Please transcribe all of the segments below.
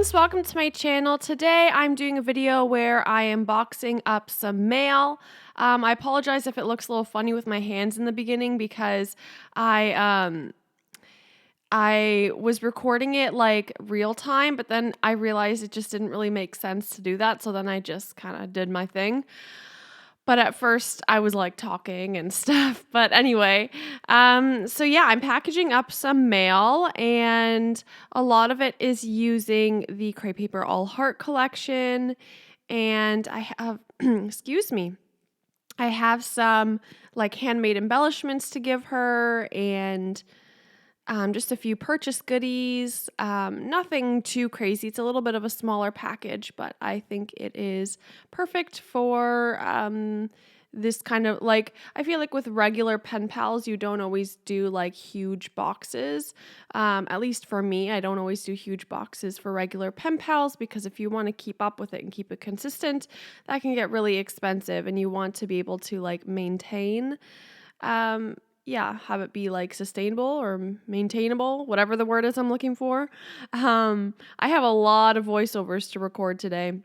friends, welcome to my channel. Today I'm doing a video where I am boxing up some mail. I apologize if it looks a little funny with my hands in the beginning because I was recording it like real time, but then I realized it just didn't really make sense to do that, so then I just kind of did my thing. But at first I was like talking and stuff. But anyway, so yeah, I'm packaging up some mail and a lot of it is using the Crepe Paper All Heart collection. And I have, excuse me, I have some like handmade embellishments to give her and just a few purchase goodies. Nothing too crazy. It's a little bit of a smaller package, but I think it is perfect for this kind of like, I feel like with regular pen pals, you don't always do like huge boxes. At least for me, I don't always do huge boxes for regular pen pals because if you want to keep up with it and keep it consistent, that can get really expensive and you want to be able to like maintain. Have it be like sustainable or maintainable, whatever the word is I'm looking for. I have a lot of voiceovers to record today,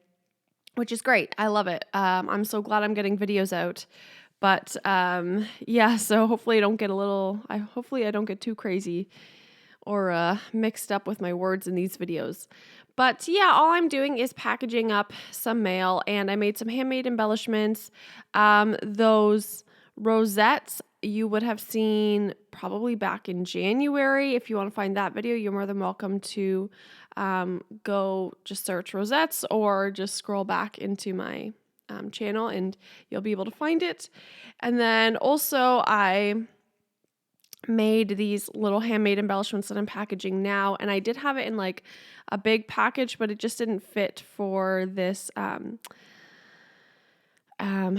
which is great. I love it. I'm so glad I'm getting videos out. But so hopefully I don't get too crazy or mixed up with my words in these videos. But yeah, all I'm doing is packaging up some mail and I made some handmade embellishments. Those rosettes you would have seen probably back in January. If you want to find that video, you're more than welcome to go just search rosettes or just scroll back into my channel and you'll be able to find it. And then also I made these little handmade embellishments that I'm packaging now. And I did have it in like a big package, but it just didn't fit for this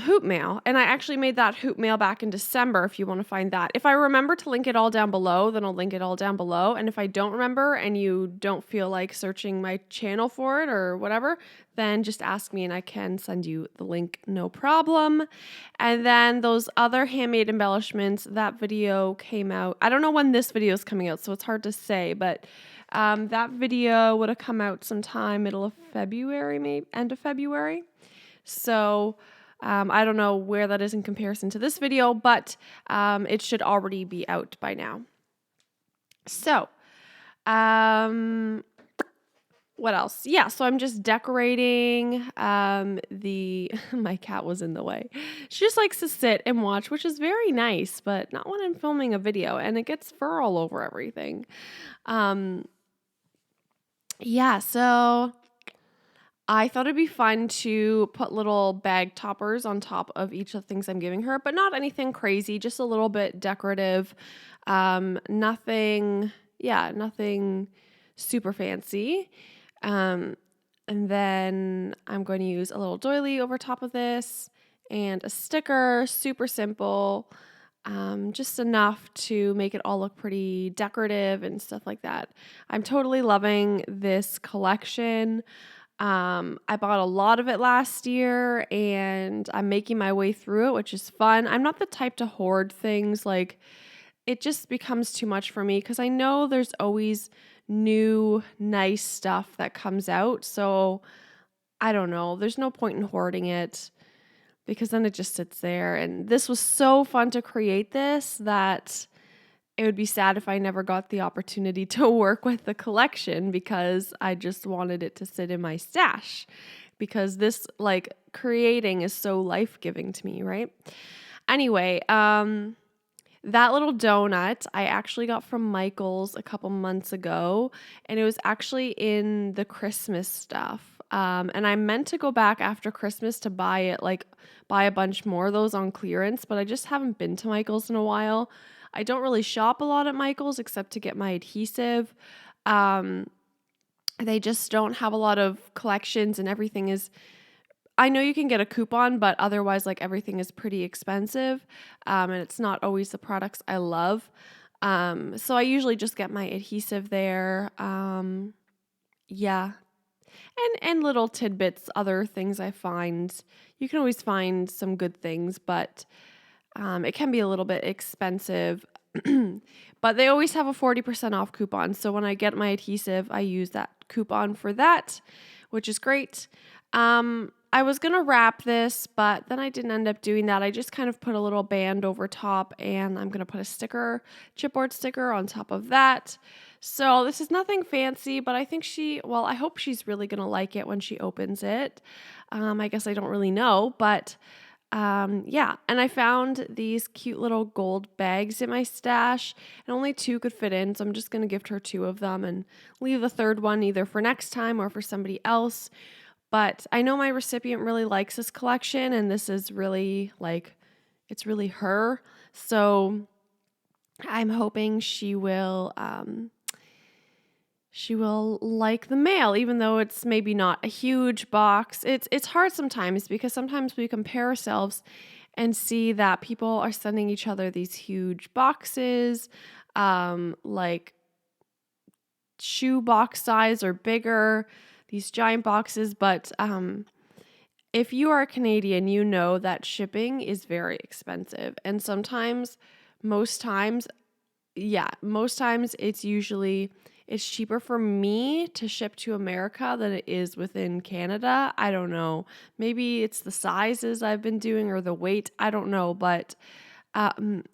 hoop mail. And I actually made that hoop mail back in December if you want to find that. If I remember to link it all down below, then I'll link it all down below. And if I don't remember and you don't feel like searching my channel for it or whatever, then just ask me and I can send you the link, no problem. And then those other handmade embellishments, that video came out. I don't know when this video is coming out, so it's hard to say, but that video would have come out sometime middle of February, maybe end of February. So I don't know where that is in comparison to this video, but it should already be out by now. So, what else? Yeah, so I'm just decorating my cat was in the way. She just likes to sit and watch, which is very nice, but not when I'm filming a video, and it gets fur all over everything. So I thought it'd be fun to put little bag toppers on top of each of the things I'm giving her, but not anything crazy, just a little bit decorative. Nothing super fancy. And then I'm going to use a little doily over top of this and a sticker, super simple, just enough to make it all look pretty decorative and stuff like that. I'm totally loving this collection. I bought a lot of it last year and I'm making my way through it, which is fun. I'm not the type to hoard things. Like it just becomes too much for me because I know there's always new, nice stuff that comes out. So I don't know. There's no point in hoarding it because then it just sits there. And this was so fun to create this that it would be sad if I never got the opportunity to work with the collection because I just wanted it to sit in my stash because this like creating is so life-giving to me, right? Anyway, that little donut I actually got from Michael's a couple months ago and it was actually in the Christmas stuff. And I meant to go back after Christmas to buy a bunch more of those on clearance, but I just haven't been to Michael's in a while. I don't really shop a lot at Michael's except to get my adhesive. They just don't have a lot of collections and everything is, I know you can get a coupon, but otherwise like everything is pretty expensive. And it's not always the products I love. So I usually just get my adhesive there. And little tidbits, other things I find. You can always find some good things, but it can be a little bit expensive But they always have a 40% off coupon. So when I get my adhesive, I use that coupon for that, which is great. I was going to wrap this, but then I didn't end up doing that. I just kind of put a little band over top, and I'm going to put a sticker, chipboard sticker on top of that. So this is nothing fancy, but I think I hope she's really going to like it when she opens it. I guess I don't really know, but yeah, and I found these cute little gold bags in my stash, and only 2 could fit in, so I'm just going to gift her 2 of them and leave the third one either for next time or for somebody else. But I know my recipient really likes this collection, and this is really it's really her. So I'm hoping she will like the mail, even though it's maybe not a huge box. It's hard sometimes because sometimes we compare ourselves and see that people are sending each other these huge boxes, like shoe box size or bigger, these giant boxes. But if you are a Canadian, you know that shipping is very expensive, and most times it's cheaper for me to ship to America than it is within Canada. I don't know. Maybe it's the sizes I've been doing or the weight. I don't know, but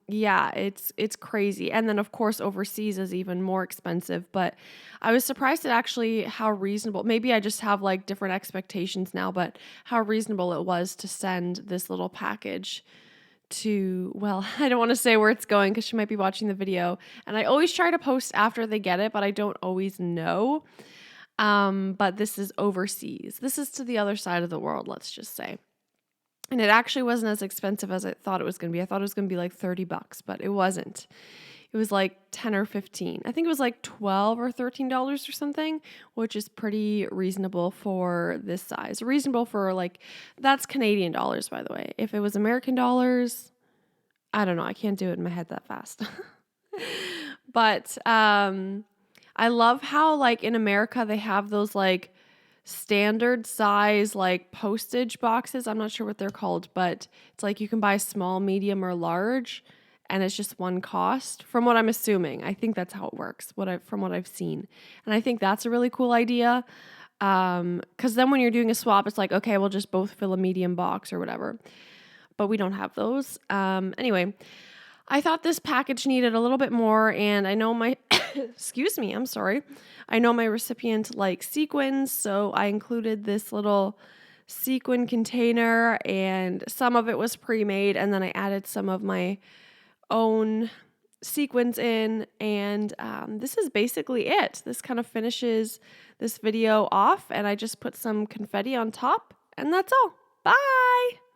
yeah, it's crazy. And then of course overseas is even more expensive, but I was surprised at actually how reasonable. Maybe I just have like different expectations now, but how reasonable it was to send this little package to, well, I don't want to say where it's going because she might be watching the video. And I always try to post after they get it, but I don't always know. But this is overseas. This is to the other side of the world, let's just say. And it actually wasn't as expensive as I thought it was going to be. I thought it was going to be like $30, but it wasn't. It was like 10 or 15. I think it was like $12 or $13 or something, which is pretty reasonable for this size. Reasonable for that's Canadian dollars, by the way. If it was American dollars, I don't know. I can't do it in my head that fast. But I love how in America they have those standard size postage boxes. I'm not sure what they're called, but it's you can buy small, medium, or large, and it's just one cost. From what I'm assuming, I think that's how it works. From what I've seen, and I think that's a really cool idea. Because then when you're doing a swap, it's okay, we'll just both fill a medium box or whatever. But we don't have those. Anyway, I thought this package needed a little bit more, and I know my excuse me, I'm sorry. I know my recipient likes sequins, so I included this little sequin container, and some of it was pre-made, and then I added some of my own sequins in, and this is basically it. This kind of finishes this video off, and I just put some confetti on top, and that's all. Bye!